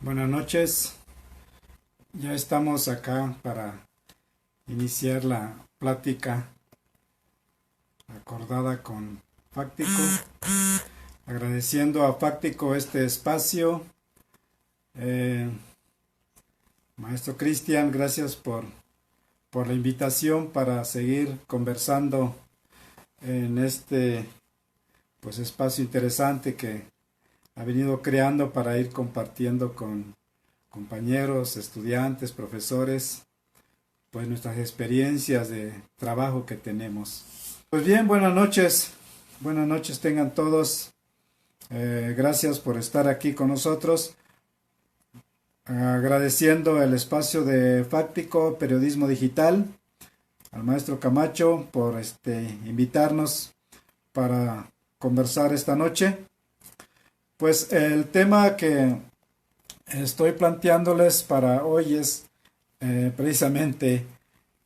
Buenas noches, ya estamos acá para iniciar la plática acordada con Fáctico, agradeciendo a Fáctico este espacio. Eh, Maestro Cristian, gracias por la invitación para seguir conversando en este espacio interesante que ha venido creando para ir compartiendo con compañeros, estudiantes, profesores, pues nuestras experiencias de trabajo que tenemos. Pues bien, buenas noches tengan todos. Gracias por estar aquí con nosotros, agradeciendo el espacio de Fáctico Periodismo Digital, al maestro Camacho por invitarnos para conversar esta noche. Pues el tema que estoy planteándoles para hoy es precisamente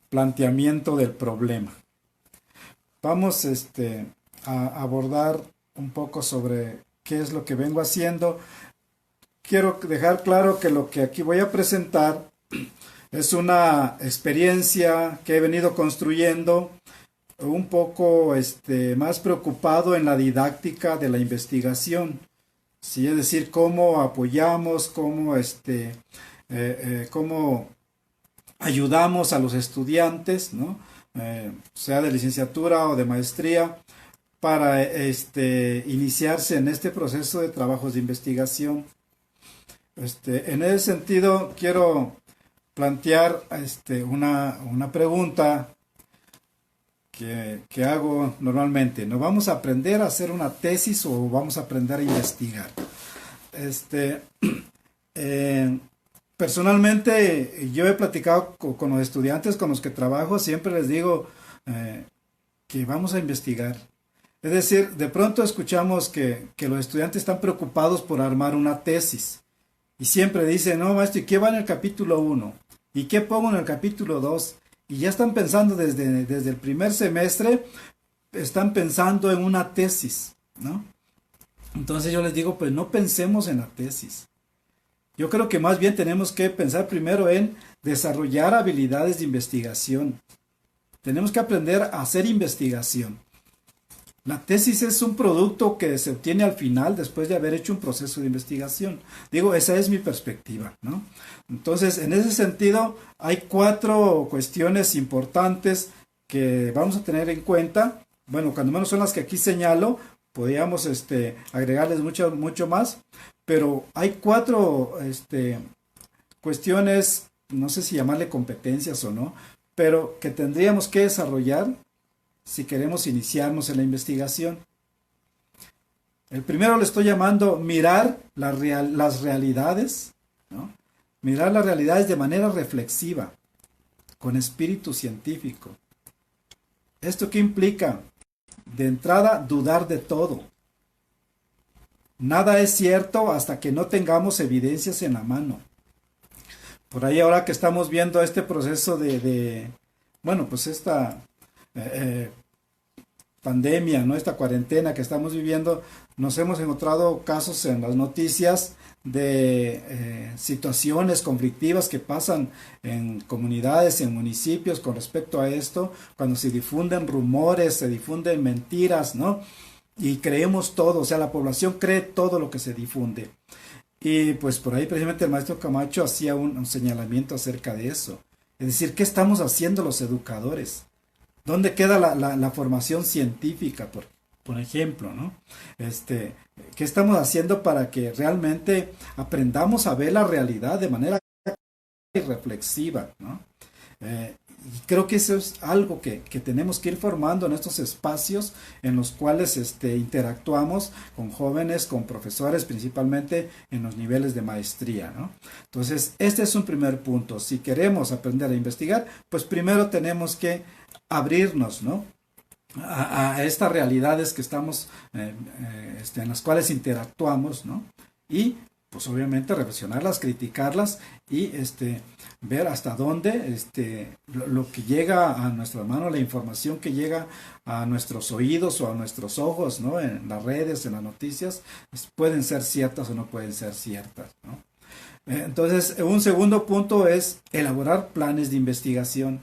planteamiento del problema. Vamos a abordar un poco sobre qué es lo que vengo haciendo. Quiero dejar claro que lo que aquí voy a presentar es una experiencia que he venido construyendo un poco más preocupado en la didáctica de la investigación. Sí, es decir, cómo apoyamos, cómo ayudamos a los estudiantes, ¿no? Sea de licenciatura o de maestría, para iniciarse en este proceso de trabajos de investigación. En ese sentido, quiero plantear una pregunta que hago normalmente. ¿No vamos a aprender a hacer una tesis o vamos a aprender a investigar? Personalmente, yo he platicado con los estudiantes con los que trabajo, siempre les digo que vamos a investigar. Es decir, de pronto escuchamos que los estudiantes están preocupados por armar una tesis. Y siempre dicen, no, maestro, ¿y qué va en el capítulo 1? ¿Y qué pongo en el capítulo 2? Y ya están pensando desde el primer semestre, están pensando en una tesis, ¿no? Entonces yo les digo, pues no pensemos en la tesis. Yo creo que más bien tenemos que pensar primero en desarrollar habilidades de investigación. Tenemos que aprender a hacer investigación. La tesis es un producto que se obtiene al final después de haber hecho un proceso de investigación. Digo, esa es mi perspectiva, ¿no? Entonces, en ese sentido, hay 4 cuestiones importantes que vamos a tener en cuenta. Bueno, cuando menos son las que aquí señalo, podríamos agregarles mucho más, pero hay 4 cuestiones, no sé si llamarle competencias o no, pero que tendríamos que desarrollar si queremos iniciarnos en la investigación. El primero le estoy llamando mirar las realidades, ¿no? Mirar las realidades de manera reflexiva, con espíritu científico. ¿Esto qué implica? De entrada, dudar de todo. Nada es cierto hasta que no tengamos evidencias en la mano. Por ahí ahora que estamos viendo este proceso bueno, pues esta pandemia, ¿no? Esta cuarentena que estamos viviendo, nos hemos encontrado casos en las noticias de situaciones conflictivas que pasan en comunidades, en municipios con respecto a esto, cuando se difunden rumores, se difunden mentiras, ¿no? Y creemos todo, o sea, la población cree todo lo que se difunde. Y pues por ahí precisamente el maestro Camacho hacía un señalamiento acerca de eso. Es decir, ¿qué estamos haciendo los educadores? ¿Dónde queda la formación científica, por ejemplo, ¿no? ¿Qué estamos haciendo para que realmente aprendamos a ver la realidad de manera reflexiva, ¿no? Y creo que eso es algo que tenemos que ir formando en estos espacios en los cuales interactuamos con jóvenes, con profesores, principalmente en los niveles de maestría, ¿no? Entonces, este es un primer punto. Si queremos aprender a investigar, pues primero tenemos que abrirnos, ¿no? A estas realidades que estamos, en las cuales interactuamos, ¿no? Y pues obviamente reflexionarlas, criticarlas y ver hasta dónde lo que llega a nuestra mano, la información que llega a nuestros oídos o a nuestros ojos, ¿no? En las redes, en las noticias, pueden ser ciertas o no pueden ser ciertas, ¿no? Entonces, un segundo punto es elaborar planes de investigación.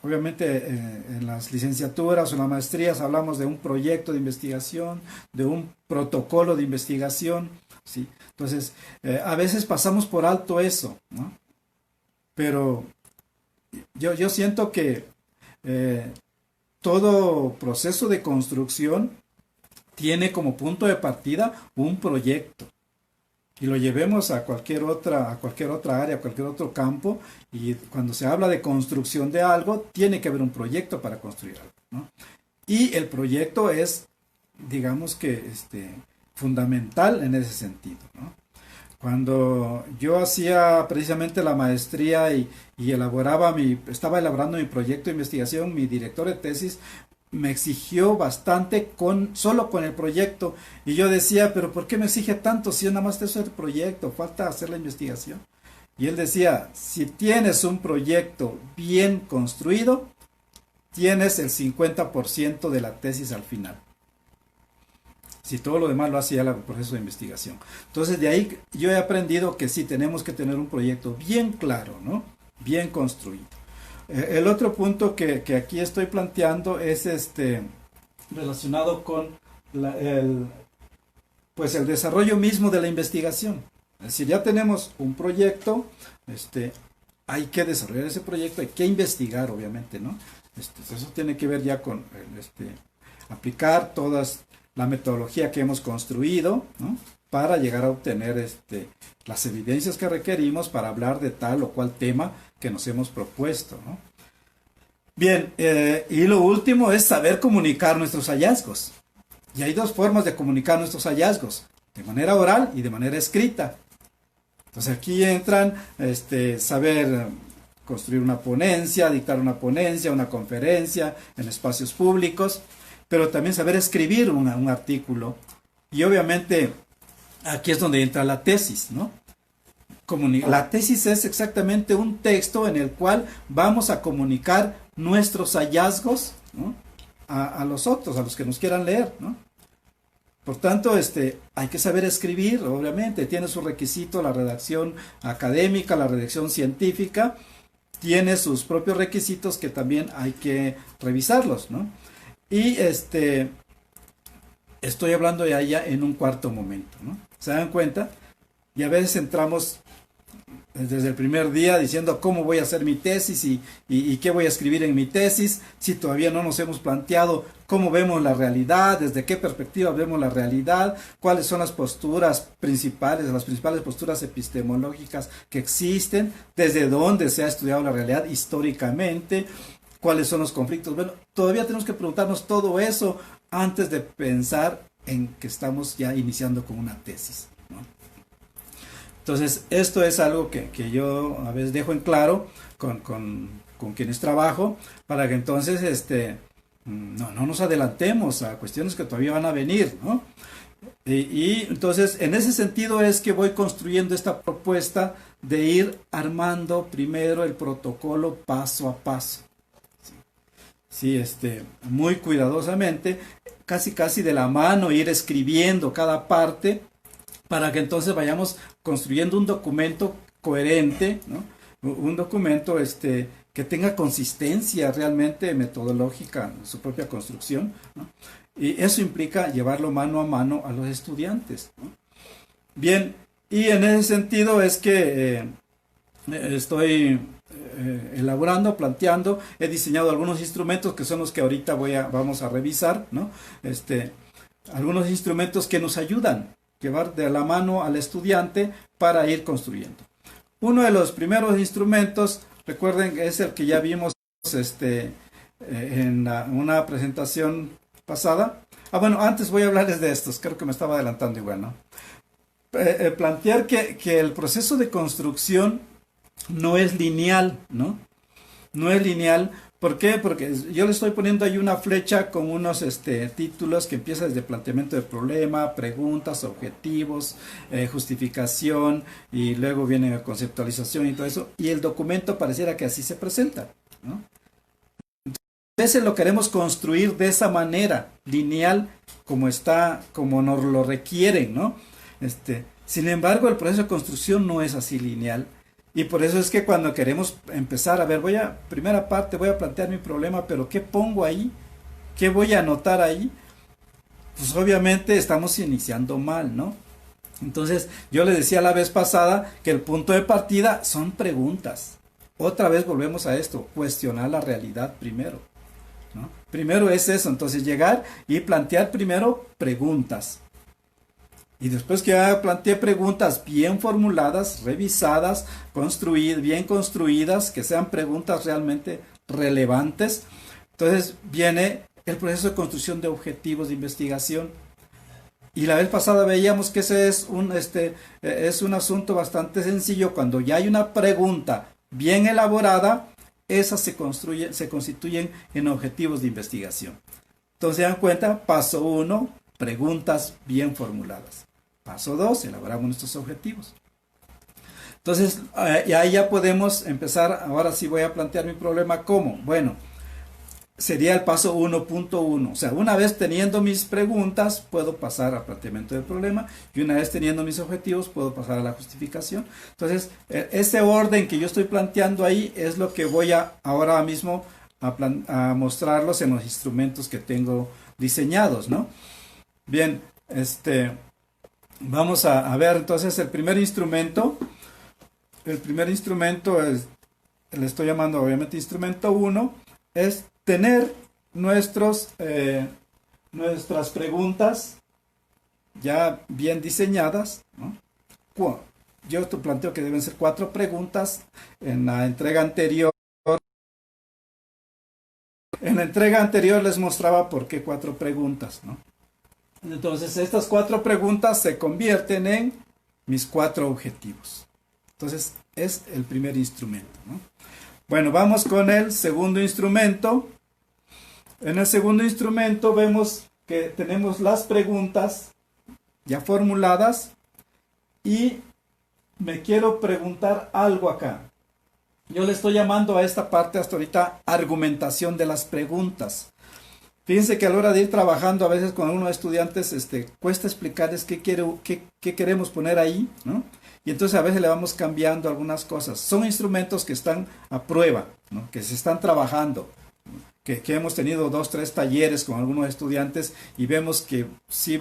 Obviamente, en las licenciaturas o en las maestrías hablamos de un proyecto de investigación, de un protocolo de investigación, ¿sí? Entonces, a veces pasamos por alto eso, ¿no? Pero yo siento que eh, todo proceso de construcción tiene como punto de partida un proyecto y lo llevemos a cualquier otra área, a cualquier otro campo, y cuando se habla de construcción de algo, tiene que haber un proyecto para construir algo, ¿no? Y el proyecto es, digamos que, fundamental en ese sentido, ¿no? Cuando yo hacía precisamente la maestría y estaba elaborando mi proyecto de investigación, mi director de tesis me exigió bastante solo con el proyecto. Y yo decía, pero ¿por qué me exige tanto si nada más eso es el proyecto? Falta hacer la investigación. Y él decía, si tienes un proyecto bien construido, tienes el 50% de la tesis al final. Si todo lo demás lo hacía el proceso de investigación. Entonces de ahí yo he aprendido que sí tenemos que tener un proyecto bien claro, ¿no? Bien construido. El otro punto que aquí estoy planteando es relacionado con pues el desarrollo mismo de la investigación. Es decir, ya tenemos un proyecto, hay que desarrollar ese proyecto, hay que investigar, obviamente, ¿no? Eso tiene que ver ya con aplicar todas la metodología que hemos construido, ¿no? Para llegar a obtener las evidencias que requerimos para hablar de tal o cual tema que nos hemos propuesto, ¿no? Bien, y lo último es saber comunicar nuestros hallazgos. Y hay dos formas de comunicar nuestros hallazgos, de manera oral y de manera escrita. Entonces aquí entran saber construir una ponencia, dictar una ponencia, una conferencia en espacios públicos, pero también saber escribir un artículo. Y obviamente aquí es donde entra la tesis, ¿no? La tesis es exactamente un texto en el cual vamos a comunicar nuestros hallazgos, ¿no? A los otros, a los que nos quieran leer, ¿no? Por tanto, hay que saber escribir, obviamente, tiene su requisito la redacción académica, la redacción científica, tiene sus propios requisitos que también hay que revisarlos, ¿no? Y estoy hablando ya en un cuarto momento, ¿no? ¿Se dan cuenta? Y a veces entramos desde el primer día diciendo cómo voy a hacer mi tesis y qué voy a escribir en mi tesis, si todavía no nos hemos planteado cómo vemos la realidad, desde qué perspectiva vemos la realidad, cuáles son las posturas principales, las principales posturas epistemológicas que existen, desde dónde se ha estudiado la realidad históricamente, cuáles son los conflictos. Bueno, todavía tenemos que preguntarnos todo eso antes de pensar en que estamos ya iniciando con una tesis, ¿no? Entonces, esto es algo que yo a veces dejo en claro con quienes trabajo, para que entonces no nos adelantemos a cuestiones que todavía van a venir, ¿no? Y entonces, en ese sentido es que voy construyendo esta propuesta de ir armando primero el protocolo paso a paso. Sí, muy cuidadosamente, casi de la mano, ir escribiendo cada parte para que entonces vayamos construyendo un documento coherente, ¿no? Un documento que tenga consistencia realmente metodológica en su propia construcción, ¿no? Y eso implica llevarlo mano a mano a los estudiantes, ¿no? Bien, y en ese sentido es que estoy elaborando, planteando, he diseñado algunos instrumentos que son los que ahorita vamos a revisar, ¿no? Algunos instrumentos que nos ayudan llevar de la mano al estudiante para ir construyendo. Uno de los primeros instrumentos, recuerden, es el que ya vimos en una presentación pasada. Bueno, antes voy a hablarles de estos, creo que me estaba adelantando igual, ¿no? Plantear que el proceso de construcción no es lineal, ¿no? No es lineal. ¿Por qué? Porque yo le estoy poniendo ahí una flecha con unos títulos que empieza desde planteamiento de problema, preguntas, objetivos, justificación, y luego viene conceptualización y todo eso, y el documento pareciera que así se presenta, ¿no? Entonces lo queremos construir de esa manera, lineal, como nos lo requieren, ¿no? Sin embargo, el proceso de construcción no es así lineal. Y por eso es que cuando queremos empezar a ver, primera parte, voy a plantear mi problema, pero ¿qué pongo ahí? ¿Qué voy a anotar ahí? Pues obviamente estamos iniciando mal, ¿no? Entonces, yo les decía la vez pasada que el punto de partida son preguntas. Otra vez volvemos a esto, cuestionar la realidad primero, ¿no? Primero es eso, entonces llegar y plantear primero preguntas. Y después que ya planteé preguntas bien formuladas, revisadas, bien construidas, que sean preguntas realmente relevantes, entonces viene el proceso de construcción de objetivos de investigación. Y la vez pasada veíamos que ese es un asunto bastante sencillo. Cuando ya hay una pregunta bien elaborada, esas se constituyen en objetivos de investigación. Entonces se dan cuenta, paso 1, preguntas bien formuladas. Paso 2, elaboramos nuestros objetivos. Entonces, ahí ya podemos empezar. Ahora sí voy a plantear mi problema. ¿Cómo? Bueno, sería el paso 1.1. O sea, una vez teniendo mis preguntas, puedo pasar al planteamiento del problema. Y una vez teniendo mis objetivos, puedo pasar a la justificación. Entonces, ese orden que yo estoy planteando ahí es lo que voy ahora mismo a mostrarlos en los instrumentos que tengo diseñados, ¿no? Bien, vamos a ver entonces el primer instrumento. El primer instrumento le estoy llamando obviamente instrumento 1, es tener nuestras preguntas ya bien diseñadas, ¿no? Yo te planteo que deben ser 4 preguntas. En la entrega anterior les mostraba por qué 4 preguntas, ¿no? Entonces estas 4 preguntas se convierten en mis 4 objetivos. Entonces es el primer instrumento, ¿no? Bueno, vamos con el segundo instrumento. En el segundo instrumento vemos que tenemos las preguntas ya formuladas y me quiero preguntar algo acá. Yo le estoy llamando a esta parte hasta ahorita argumentación de las preguntas. Fíjense que a la hora de ir trabajando a veces con algunos estudiantes cuesta explicarles qué queremos poner ahí, ¿no? Y entonces a veces le vamos cambiando algunas cosas. Son instrumentos que están a prueba, ¿no? Que se están trabajando, que hemos tenido 2, 3 talleres con algunos estudiantes y vemos que sí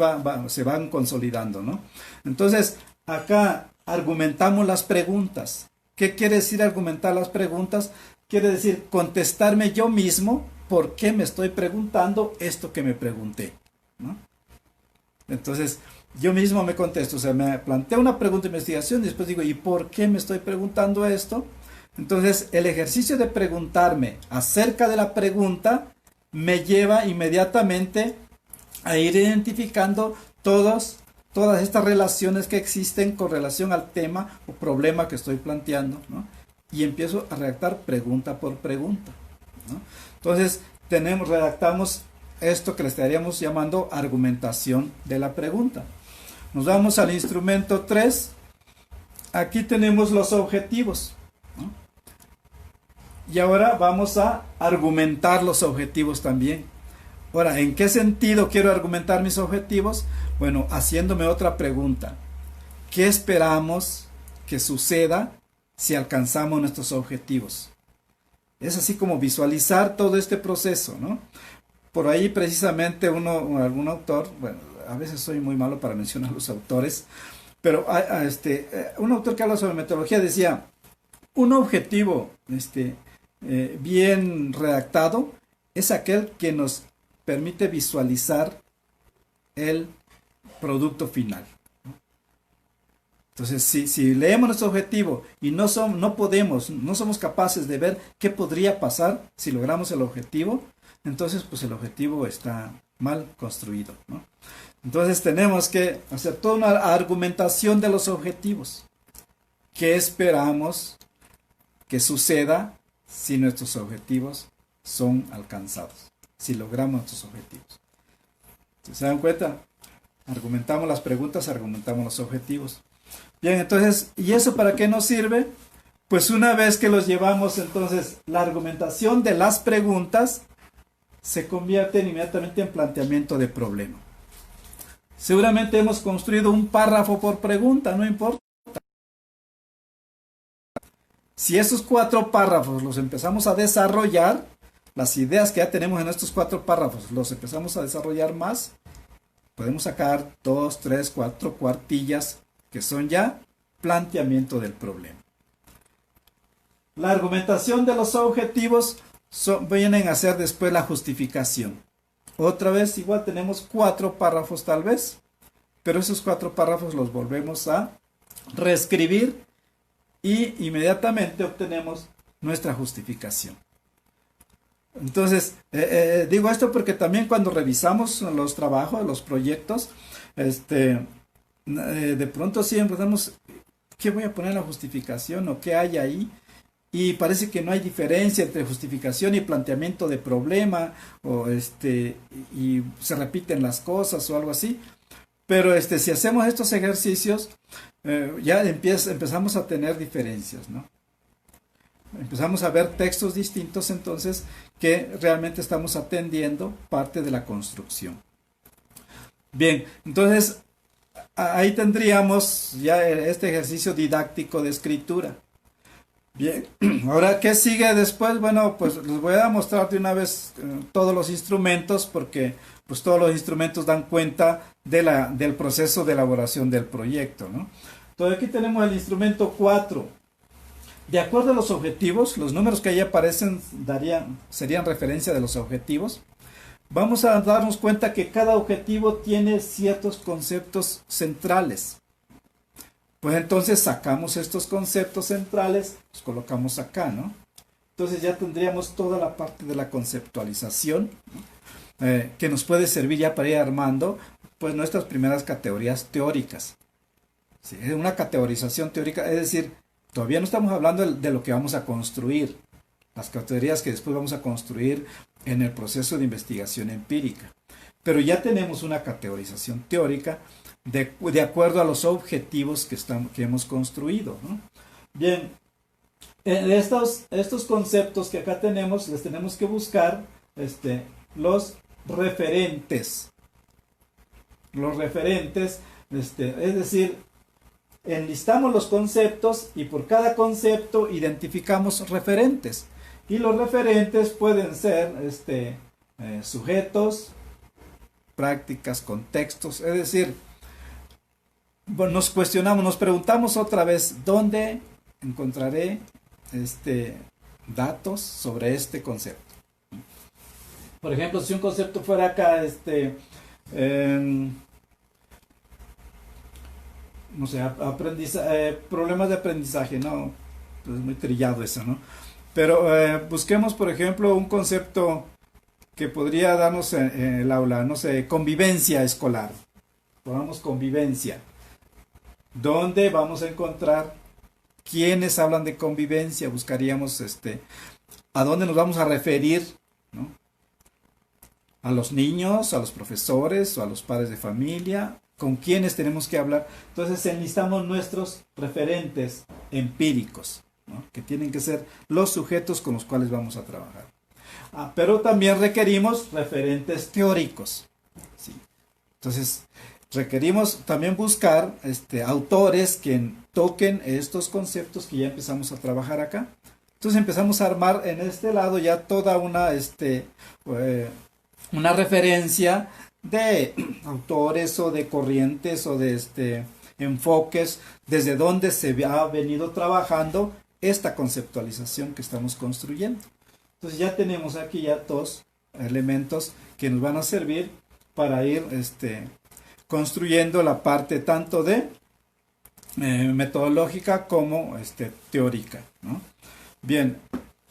se van consolidando, ¿no? Entonces, acá argumentamos las preguntas. ¿Qué quiere decir argumentar las preguntas? Quiere decir contestarme yo mismo por qué me estoy preguntando esto que me pregunté, ¿no? Entonces, yo mismo me contesto, o sea, me planteo una pregunta de investigación y después digo, ¿y por qué me estoy preguntando esto? Entonces, el ejercicio de preguntarme acerca de la pregunta me lleva inmediatamente a ir identificando todas estas relaciones que existen con relación al tema o problema que estoy planteando, ¿no? Y empiezo a redactar pregunta por pregunta, ¿no? Entonces, redactamos esto que le estaríamos llamando argumentación de la pregunta. Nos vamos al instrumento 3. Aquí tenemos los objetivos, ¿no? Y ahora vamos a argumentar los objetivos también. Ahora, ¿en qué sentido quiero argumentar mis objetivos? Bueno, haciéndome otra pregunta. ¿Qué esperamos que suceda si alcanzamos nuestros objetivos? Es así como visualizar todo este proceso, ¿no? Por ahí precisamente algún autor, bueno, a veces soy muy malo para mencionar los autores, pero un autor que habla sobre metodología decía, un objetivo bien redactado es aquel que nos permite visualizar el producto final. Entonces, si leemos nuestro objetivo y no somos capaces de ver qué podría pasar si logramos el objetivo, entonces pues el objetivo está mal construido, ¿no? Entonces tenemos que hacer toda una argumentación de los objetivos. ¿Qué esperamos que suceda si nuestros objetivos son alcanzados? Si logramos nuestros objetivos. ¿Se dan cuenta? Argumentamos las preguntas, argumentamos los objetivos. Bien, entonces, ¿y eso para qué nos sirve? Pues una vez que los llevamos, entonces, la argumentación de las preguntas se convierte inmediatamente en planteamiento de problema. Seguramente hemos construido un párrafo por pregunta, no importa. Si esos 4 párrafos los empezamos a desarrollar, las ideas que ya tenemos en estos 4 párrafos, los empezamos a desarrollar más, podemos sacar 2, 3, 4 cuartillas que son ya planteamiento del problema. La argumentación de los objetivos vienen a ser después la justificación. Otra vez igual tenemos 4 párrafos tal vez, pero esos 4 párrafos los volvemos a reescribir y inmediatamente obtenemos nuestra justificación. Entonces, digo esto porque también cuando revisamos los trabajos, los proyectos, de pronto sí empezamos, ¿qué voy a poner en la justificación o qué hay ahí? Y parece que no hay diferencia entre justificación y planteamiento de problema, o y se repiten las cosas o algo así. Pero si hacemos estos ejercicios, ya empezamos a tener diferencias, ¿no? Empezamos a ver textos distintos entonces que realmente estamos atendiendo parte de la construcción. Bien, entonces ahí tendríamos ya este ejercicio didáctico de escritura. Bien, ahora, ¿qué sigue después? Bueno, pues les voy a mostrar de una vez todos los instrumentos, porque pues todos los instrumentos dan cuenta del proceso de elaboración del proyecto, ¿no? Entonces aquí tenemos el instrumento 4. De acuerdo a los objetivos, los números que ahí aparecen serían referencia de los objetivos. Vamos a darnos cuenta que cada objetivo tiene ciertos conceptos centrales. Pues entonces sacamos estos conceptos centrales, los colocamos acá, ¿no? Entonces ya tendríamos toda la parte de la conceptualización, ¿no? Que nos puede servir ya para ir armando pues nuestras primeras categorías teóricas. ¿Sí? Una categorización teórica, es decir, todavía no estamos hablando de lo que vamos a construir, las categorías que después vamos a construir en el proceso de investigación empírica. Pero ya tenemos una categorización teórica de acuerdo a los objetivos que hemos construido, ¿no? Bien, en estos conceptos que acá tenemos, les tenemos que buscar los referentes. Los referentes, es decir, enlistamos los conceptos y por cada concepto identificamos referentes. Y los referentes pueden ser sujetos, prácticas, contextos, es decir, nos cuestionamos, nos preguntamos otra vez, ¿dónde encontraré datos sobre este concepto? Por ejemplo, si un concepto fuera acá, no sé, problemas de aprendizaje, no, es muy trillado eso, ¿no? Pero busquemos, por ejemplo, un concepto que podría darnos en el aula, no sé, convivencia escolar. Pongamos convivencia. ¿Dónde vamos a encontrar quienes hablan de convivencia? Buscaríamos a dónde nos vamos a referir, ¿no? A los niños, a los profesores o a los padres de familia, con quienes tenemos que hablar. Entonces enlistamos nuestros referentes empíricos, ¿no? Que tienen que ser los sujetos con los cuales vamos a trabajar. Pero también requerimos referentes teóricos, ¿sí? Entonces requerimos también buscar autores que toquen estos conceptos que ya empezamos a trabajar acá. Entonces empezamos a armar en este lado ya toda una referencia de autores o de corrientes o de enfoques desde donde se ha venido trabajando esta conceptualización que estamos construyendo. Entonces ya tenemos aquí ya 2 elementos que nos van a servir para ir construyendo la parte tanto de metodológica como teórica, ¿no? Bien,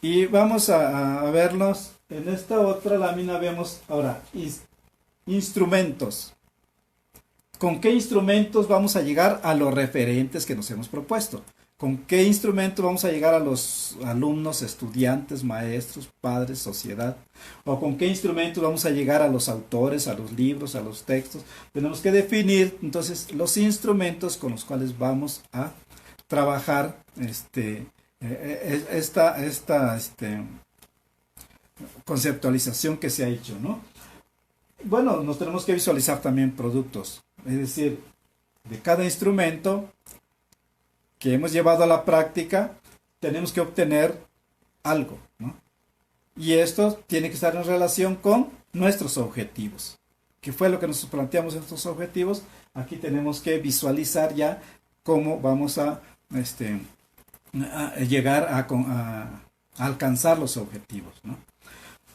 y vamos a verlos en esta otra lámina. Vemos ahora instrumentos. ¿Con qué instrumentos vamos a llegar a los referentes que nos hemos propuesto? ¿Con qué instrumento vamos a llegar a los alumnos, estudiantes, maestros, padres, sociedad? ¿O con qué instrumento vamos a llegar a los autores, a los libros, a los textos? Tenemos que definir entonces los instrumentos con los cuales vamos a trabajar esta conceptualización que se ha hecho, ¿no? Bueno, nos tenemos que visualizar también productos Es decir, de cada instrumento que hemos llevado a la práctica, tenemos que obtener algo, ¿no? Y esto tiene que estar en relación con nuestros objetivos. ¿Qué fue lo que nos planteamos en estos objetivos? Aquí tenemos que visualizar ya cómo vamos a llegar a alcanzar los objetivos, ¿no?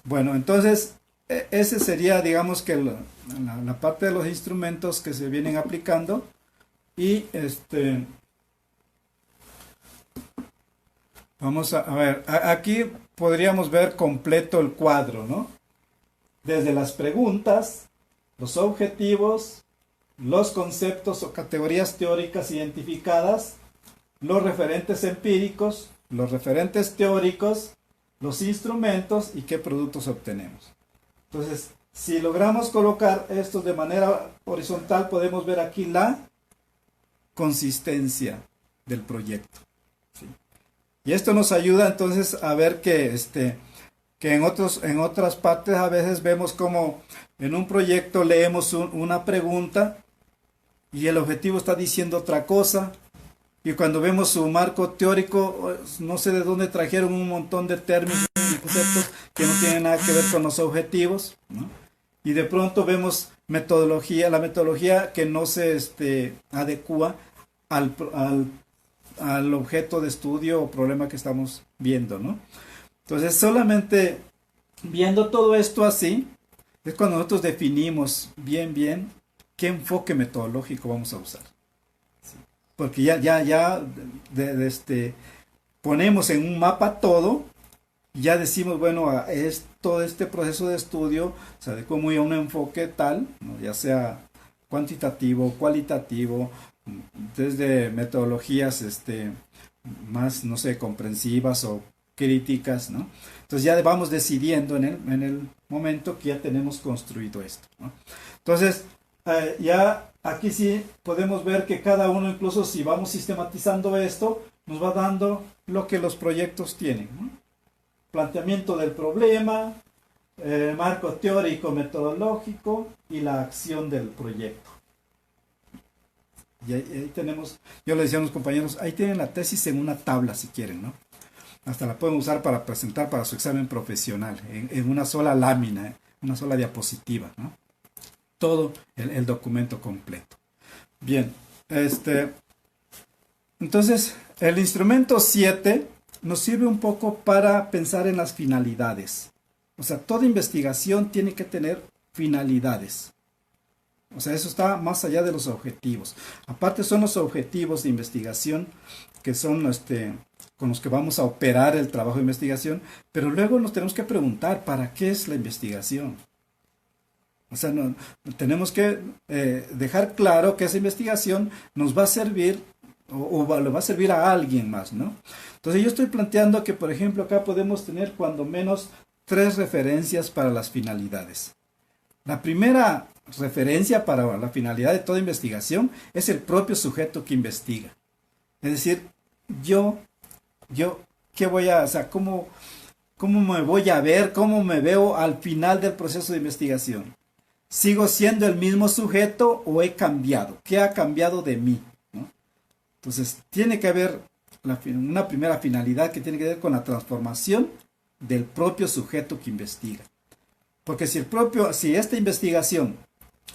Bueno, entonces, ese sería, digamos que la parte de los instrumentos que se vienen aplicando. Y vamos a ver, aquí podríamos ver completo el cuadro, ¿no? Desde las preguntas, los objetivos, los conceptos o categorías teóricas identificadas, los referentes empíricos, los referentes teóricos, los instrumentos y qué productos obtenemos. Entonces, si logramos colocar esto de manera horizontal, podemos ver aquí la consistencia del proyecto, ¿sí? Y esto nos ayuda entonces a ver que en otras partes a veces vemos como en un proyecto leemos una pregunta y el objetivo está diciendo otra cosa, y cuando vemos su marco teórico, no sé de dónde trajeron un montón de términos y conceptos que no tienen nada que ver con los objetivos, ¿no? Y de pronto vemos la metodología que no se adecua al objeto de estudio o problema que estamos viendo, ¿no? Entonces, solamente viendo todo esto así, es cuando nosotros definimos bien qué enfoque metodológico vamos a usar. ¿Sí? Porque ya ponemos en un mapa todo, y ya decimos, bueno, todo este proceso de estudio se adecua muy a un enfoque tal, ¿no? Ya sea cuantitativo, cualitativo, desde metodologías más, no sé, comprensivas o críticas, ¿no? Entonces ya vamos decidiendo en el momento que ya tenemos construido esto, ¿no? Entonces, ya aquí sí podemos ver que cada uno, incluso si vamos sistematizando esto, nos va dando lo que los proyectos tienen, ¿no? Planteamiento del problema, marco teórico metodológico y la acción del proyecto. Y ahí tenemos, yo le decía a los compañeros, ahí tienen la tesis en una tabla si quieren, ¿no? Hasta la pueden usar para presentar para su examen profesional, en una sola lámina, una sola diapositiva, ¿no? Todo el documento completo. Bien, entonces, el instrumento 7 nos sirve un poco para pensar en las finalidades. O sea, toda investigación tiene que tener finalidades. O sea, eso está más allá de los objetivos. Aparte son los objetivos de investigación que son con los que vamos a operar el trabajo de investigación, pero luego nos tenemos que preguntar, ¿para qué es la investigación? O sea, tenemos que dejar claro que esa investigación nos va a servir o le va a servir a alguien más, ¿no? Entonces yo estoy planteando que, por ejemplo, acá podemos tener cuando menos 3 referencias para las finalidades. La primera referencia para la finalidad de toda investigación es el propio sujeto que investiga. Es decir, ¿qué voy a, o sea, cómo me voy a ver, cómo me veo al final del proceso de investigación? ¿Sigo siendo el mismo sujeto o he cambiado? ¿Qué ha cambiado de mí? ¿No? Entonces, tiene que haber una primera finalidad que tiene que ver con la transformación del propio sujeto que investiga. Porque si esta investigación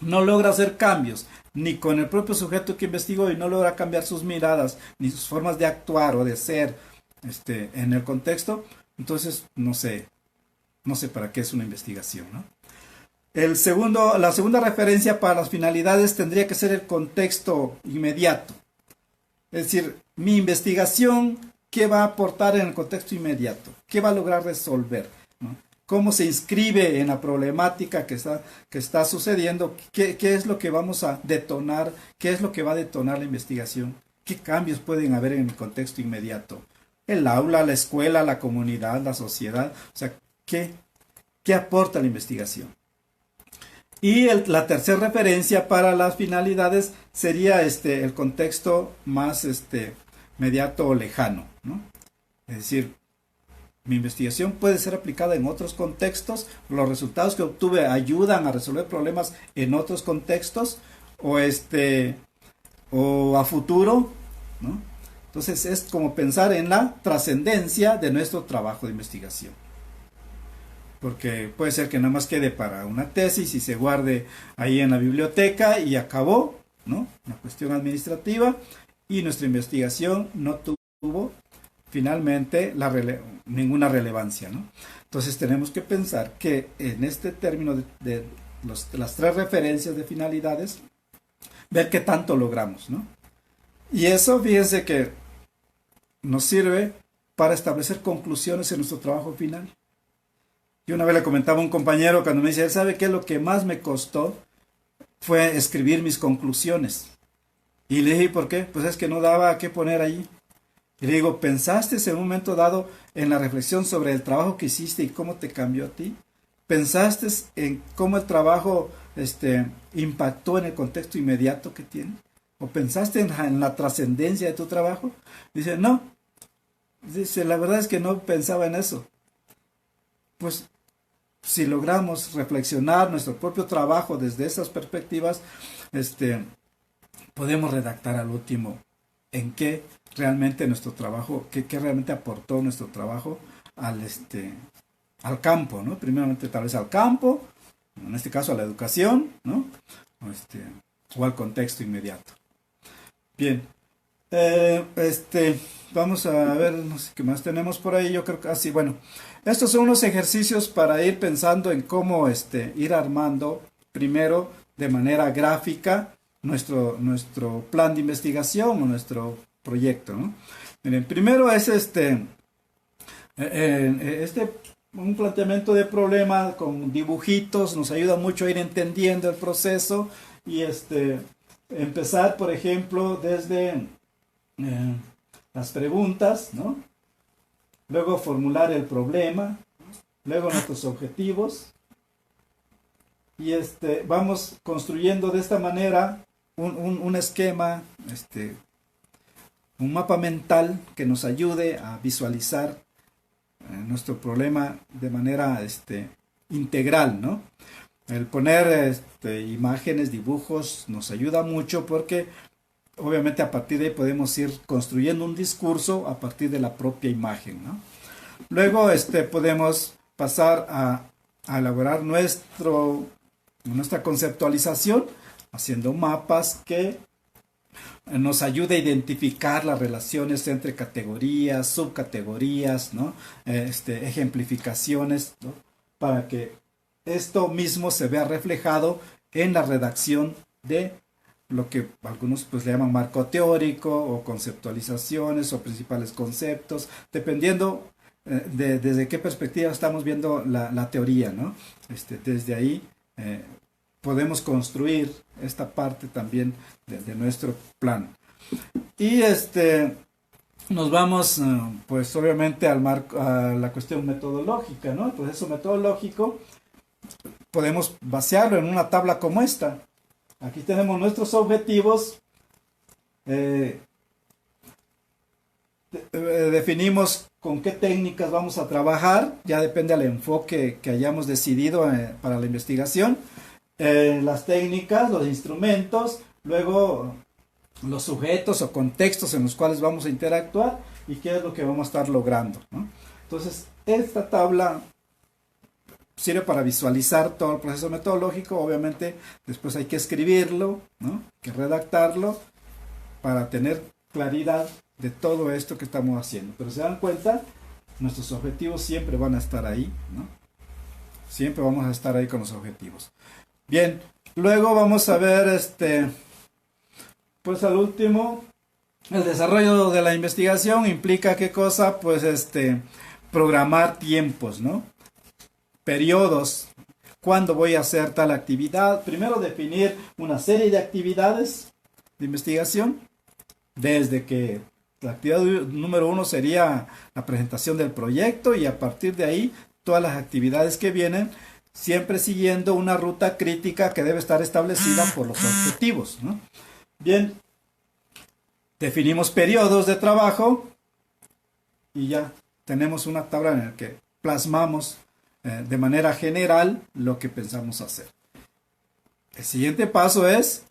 no logra hacer cambios ni con el propio sujeto que investigó y no logra cambiar sus miradas ni sus formas de actuar o de ser en el contexto, entonces no sé para qué es una investigación, ¿no? La segunda referencia para las finalidades tendría que ser el contexto inmediato. Es decir, mi investigación, ¿qué va a aportar en el contexto inmediato? ¿Qué va a lograr resolver? ¿No? ¿Cómo se inscribe en la problemática que está sucediendo? ¿Qué es lo que vamos a detonar? ¿Qué es lo que va a detonar la investigación? ¿Qué cambios pueden haber en el contexto inmediato? El aula, la escuela, la comunidad, la sociedad. O sea, ¿qué aporta la investigación? Y la tercera referencia para las finalidades sería el contexto más inmediato o lejano, ¿no? Es decir, mi investigación puede ser aplicada en otros contextos, los resultados que obtuve ayudan a resolver problemas en otros contextos, o o a futuro, ¿no? Entonces es como pensar en la trascendencia de nuestro trabajo de investigación. Porque puede ser que nada más quede para una tesis y se guarde ahí en la biblioteca y acabó, ¿no? Una cuestión administrativa, y nuestra investigación no tuvo finalmente ninguna relevancia, ¿no? Entonces tenemos que pensar que en este término de las tres referencias de finalidades, ver qué tanto logramos, ¿no? Y eso, fíjense que nos sirve para establecer conclusiones en nuestro trabajo final. Yo una vez le comentaba a un compañero cuando me dice, ¿él sabe qué es lo que más me costó? Fue escribir mis conclusiones. Y le dije, ¿por qué? Pues es que no daba qué poner allí. Y le digo, ¿pensaste en un momento dado en la reflexión sobre el trabajo que hiciste y cómo te cambió a ti? ¿Pensaste en cómo el trabajo impactó en el contexto inmediato que tiene? ¿O pensaste en la trascendencia de tu trabajo? Dice, no. Dice, la verdad es que no pensaba en eso. Pues si logramos reflexionar nuestro propio trabajo desde esas perspectivas, podemos redactar al último en qué realmente nuestro trabajo, qué realmente aportó nuestro trabajo al campo, ¿no? Primeramente tal vez al campo, en este caso a la educación, ¿no? O al contexto inmediato. Bien, vamos a ver, no sé qué más tenemos por ahí, yo creo que así, bueno, estos son unos ejercicios para ir pensando en cómo ir armando primero de manera gráfica nuestro plan de investigación o nuestro proyecto, ¿no? Miren, primero es un planteamiento de problema con dibujitos, nos ayuda mucho a ir entendiendo el proceso y empezar, por ejemplo, desde las preguntas, ¿no? Luego formular el problema, luego nuestros objetivos y vamos construyendo de esta manera un esquema, un mapa mental que nos ayude a visualizar nuestro problema de manera integral, ¿no? El poner imágenes, dibujos nos ayuda mucho porque obviamente a partir de ahí podemos ir construyendo un discurso a partir de la propia imagen, ¿no? Luego podemos pasar a elaborar nuestra conceptualización haciendo mapas que nos ayude a identificar las relaciones entre categorías, subcategorías, ¿no? Ejemplificaciones, ¿no? Para que esto mismo se vea reflejado en la redacción de lo que algunos pues le llaman marco teórico o conceptualizaciones o principales conceptos, dependiendo desde qué perspectiva estamos viendo la teoría, ¿no? Desde ahí podemos construir esta parte también de nuestro plan. Y nos vamos, pues obviamente a la cuestión metodológica, ¿no? El proceso metodológico podemos vaciarlo en una tabla como esta. Aquí tenemos nuestros objetivos. Definimos con qué técnicas vamos a trabajar, ya depende del enfoque que hayamos decidido para la investigación. Las técnicas, los instrumentos, luego los sujetos o contextos en los cuales vamos a interactuar y qué es lo que vamos a estar logrando, ¿no? Entonces, esta tabla sirve para visualizar todo el proceso metodológico. Obviamente, después hay que escribirlo, ¿no? Hay que redactarlo para tener claridad de todo esto que estamos haciendo. Pero se dan cuenta, nuestros objetivos siempre van a estar ahí, ¿no? Siempre vamos a estar ahí con los objetivos. Bien, luego vamos a ver, pues al último, el desarrollo de la investigación implica qué cosa, pues programar tiempos, ¿no? Periodos, ¿cuándo voy a hacer tal actividad? Primero definir una serie de actividades de investigación, desde que la actividad número 1 sería la presentación del proyecto y a partir de ahí todas las actividades que vienen, siempre siguiendo una ruta crítica que debe estar establecida por los objetivos, ¿no? Bien, definimos periodos de trabajo y ya tenemos una tabla en la que plasmamos de manera general lo que pensamos hacer. El siguiente paso es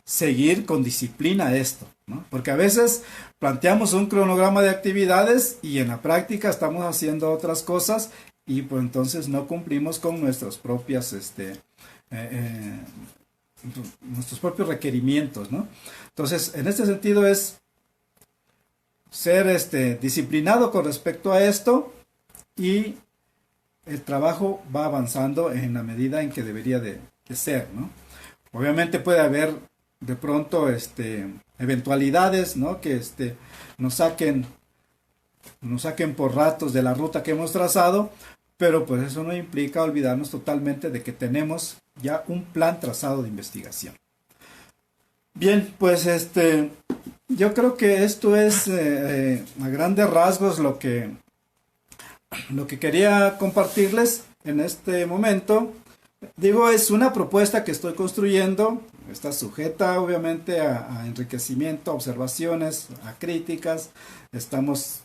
seguir con disciplina esto, ¿no? Porque a veces planteamos un cronograma de actividades y en la práctica estamos haciendo otras cosas y pues entonces no cumplimos con nuestras propias, eh, nuestros propios requerimientos, ¿no? Entonces, en este sentido es ser disciplinado con respecto a esto y el trabajo va avanzando en la medida en que debería de ser, ¿no? Obviamente puede haber de pronto eventualidades, ¿no? Que nos saquen, nos saquen por ratos de la ruta que hemos trazado, pero pues eso no implica olvidarnos totalmente de que tenemos ya un plan trazado de investigación. Bien, pues yo creo que esto es a grandes rasgos lo que quería compartirles en este momento. Digo, es una propuesta que estoy construyendo, está sujeta obviamente a enriquecimiento, a observaciones, a críticas, estamos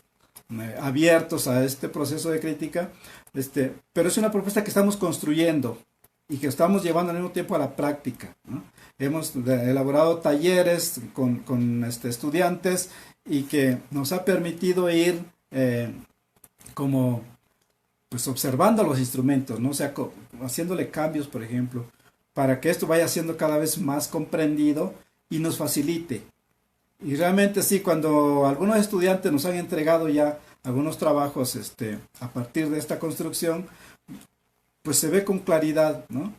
abiertos a este proceso de crítica, pero es una propuesta que estamos construyendo y que estamos llevando al mismo tiempo a la práctica, ¿no? Hemos elaborado talleres con estudiantes y que nos ha permitido ir como pues observando los instrumentos, ¿no? O sea, haciéndole cambios, por ejemplo, para que esto vaya siendo cada vez más comprendido y nos facilite. Y realmente sí, cuando algunos estudiantes nos han entregado ya algunos trabajos a partir de esta construcción, pues se ve con claridad, ¿no?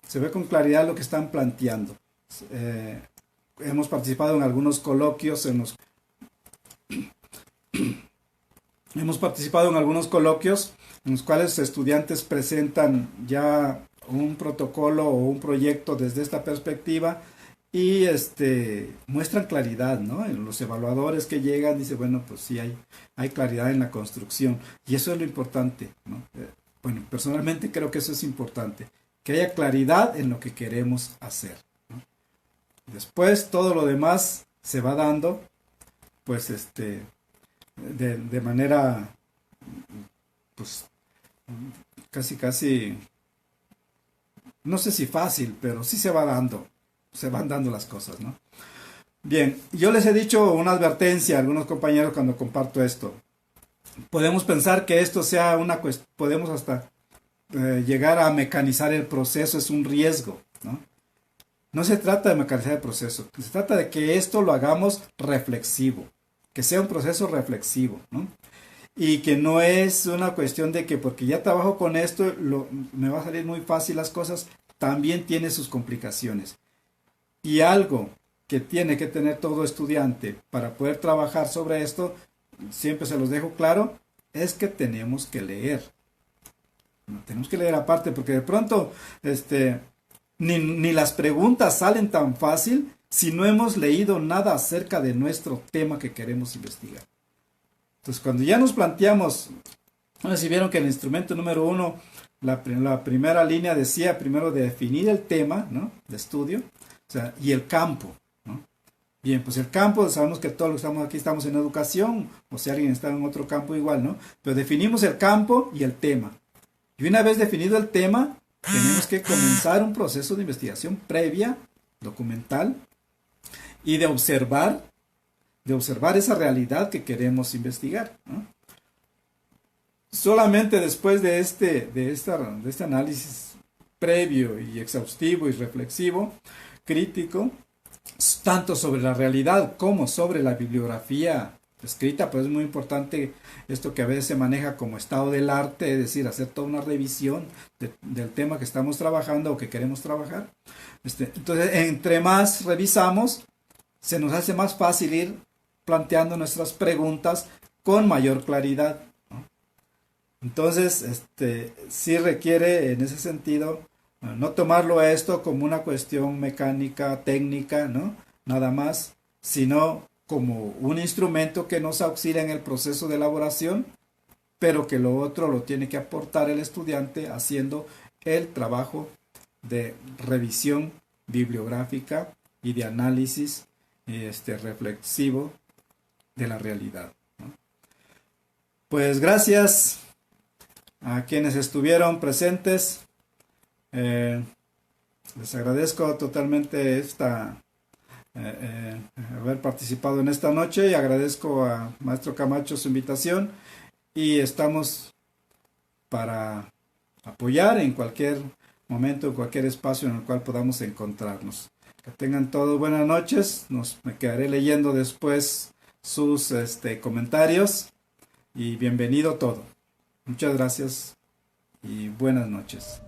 Se ve con claridad lo que están planteando. Hemos participado en algunos coloquios, hemos participado en algunos coloquios en los cuales estudiantes presentan ya un protocolo o un proyecto desde esta perspectiva y muestran claridad, ¿no? En los evaluadores que llegan dicen, bueno, pues sí hay claridad en la construcción y eso es lo importante, ¿no? Bueno, personalmente creo que eso es importante, que haya claridad en lo que queremos hacer, ¿no? Después todo lo demás se va dando, pues de manera, pues casi, no sé si fácil, pero sí se van dando las cosas, ¿no? Bien, yo les he dicho una advertencia a algunos compañeros cuando comparto esto. Podemos pensar que esto sea una cuestión, podemos hasta llegar a mecanizar el proceso, es un riesgo, ¿no? No se trata de mecanizar el proceso, se trata de que esto lo hagamos reflexivo, que sea un proceso reflexivo, ¿no? Y que no es una cuestión de que porque ya trabajo con esto, me va a salir muy fácil las cosas, también tiene sus complicaciones. Y algo que tiene que tener todo estudiante para poder trabajar sobre esto, siempre se los dejo claro, es que tenemos que leer. Tenemos que leer aparte, porque de pronto ni las preguntas salen tan fácil si no hemos leído nada acerca de nuestro tema que queremos investigar. Entonces, cuando ya nos planteamos, bueno, si vieron que el instrumento número 1, la primera línea decía primero de definir el tema, ¿no? De estudio, o sea, y el campo, ¿no? Bien, pues el campo, sabemos que todos los que estamos aquí estamos en educación, o si alguien está en otro campo igual, ¿no? Pero definimos el campo y el tema. Y una vez definido el tema, tenemos que comenzar un proceso de investigación previa, documental, y de observar esa realidad que queremos investigar, ¿no? Solamente después de este análisis previo y exhaustivo y reflexivo, crítico, tanto sobre la realidad como sobre la bibliografía escrita, pues es muy importante esto que a veces se maneja como estado del arte, es decir, hacer toda una revisión del tema que estamos trabajando o que queremos trabajar. Entonces, entre más revisamos, se nos hace más fácil ir planteando nuestras preguntas con mayor claridad, ¿no? Entonces, sí requiere en ese sentido no tomarlo a esto como una cuestión mecánica, técnica, ¿no? Nada más, sino como un instrumento que nos auxilia en el proceso de elaboración, pero que lo otro lo tiene que aportar el estudiante haciendo el trabajo de revisión bibliográfica y de análisis reflexivo de la realidad, ¿no? Pues gracias a quienes estuvieron presentes. Les agradezco totalmente haber participado en esta noche y agradezco a Maestro Camacho su invitación y estamos para apoyar en cualquier momento, en cualquier espacio en el cual podamos encontrarnos. Que tengan todos buenas noches, me quedaré leyendo después sus comentarios y bienvenido todo. Muchas gracias y buenas noches.